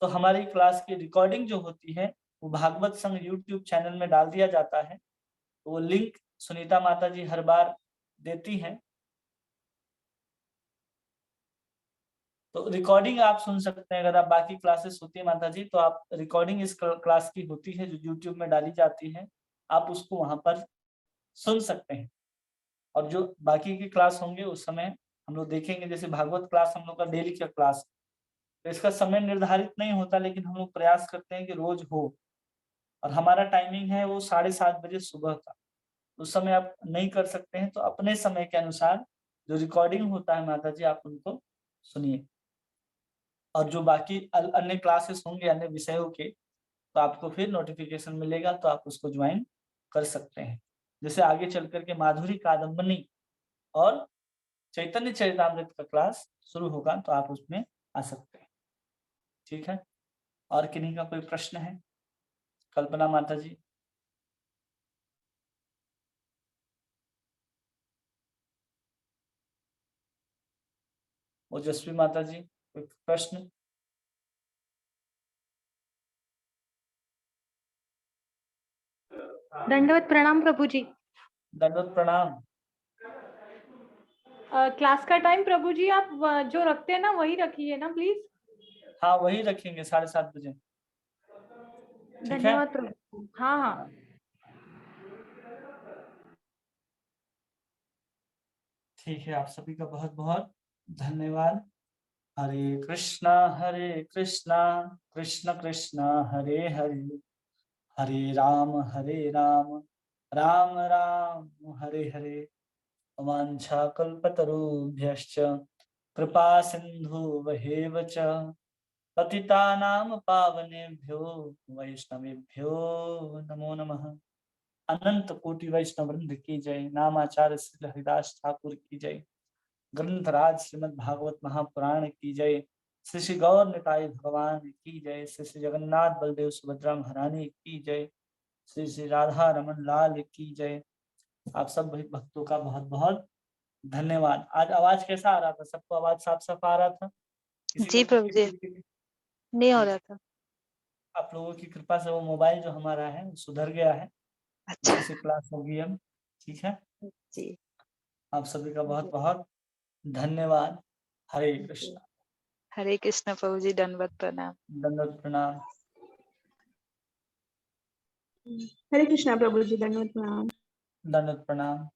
तो हमारी क्लास की रिकॉर्डिंग जो होती है वो भागवत संघ यूट्यूब चैनल में डाल दिया जाता है। तो वो लिंक सुनीता माता जी हर बार देती हैं। तो रिकॉर्डिंग आप सुन सकते हैं। अगर आप बाकी क्लासेस होती है माता जी तो आप रिकॉर्डिंग इस क्लास की होती है जो यूट्यूब में डाली जाती है, आप उसको वहां पर सुन सकते हैं। और जो बाकी की क्लास होंगे उस समय हम लोग देखेंगे। जैसे भागवत क्लास हम लोग का डेली का क्लास, तो इसका समय निर्धारित नहीं होता लेकिन हम लोग प्रयास करते हैं कि रोज हो। और हमारा टाइमिंग है वो 7:30 बजे सुबह का। उस समय आप नहीं कर सकते हैं तो अपने समय के अनुसार जो रिकॉर्डिंग होता है माता जी आप उनको सुनिए। और जो बाकी अन्य क्लासेस होंगे अन्य विषयों के तो आपको फिर नोटिफिकेशन मिलेगा तो आप उसको ज्वाइन कर सकते हैं। जैसे आगे चल कर के माधुरी कादम्बनी और चैतन्य चरितामृत का क्लास शुरू होगा तो आप उसमें आ सकते हैं। ठीक है। और किन्हीं का कोई प्रश्न है? कल्पना माता जी, ओजस्वी माता जी, कोई प्रश्न? दंडवत प्रणाम प्रभु जी। दंडवत प्रणाम। क्लास का टाइम प्रभु जी आप जो रखते हैं ना वही रखिए ना प्लीज। हाँ वही रखेंगे 7:30 बजे। ठीक है। धन्यवाद प्रभु। हाँ हाँ। हाँ, ठीक है, आप सभी का बहुत बहुत धन्यवाद। हरे कृष्णा कृष्ण कृष्ण हरे हरे, हरे राम राम राम हरे हरे। वाञ्छाकल्पतरुभ्यश्च कृपा सिन्धुवैव च पतितानां पावनेभ्यो वैष्णवेभ्यो नमो नमः। अनंत कोटि वैष्णव वृंद की जय। नामाचार्य श्री हरिदास ठाकुर की जय। ग्रंथराज श्रीमद् भागवत महापुराण की जय। श्री श्री गौर निताई भगवान की जय। श्री श्री जगन्नाथ बलदेव सुभद्रा महारानी की जय। श्री श्री राधा रमन लाल की जय। आप सब भक्तों का बहुत बहुत धन्यवाद। आज आवाज कैसा आ रहा था? सबको आवाज साफ साफ आ रहा था? किसी जी को प्रभु जी, किसी नहीं हो रहा था। आप लोगों की कृपा से वो मोबाइल जो हमारा है वो सुधर गया है, अच्छा उसी से क्लास होगी अब। ठीक है, जी। आप सभी का बहुत बहुत धन्यवाद। हरे कृष्णा। हरे कृष्ण प्रभु जी, दंडवत प्रणाम। दंडवत प्रणाम। हरे कृष्णा प्रभु जी, दंडवत प्रणाम। दंडवत प्रणाम।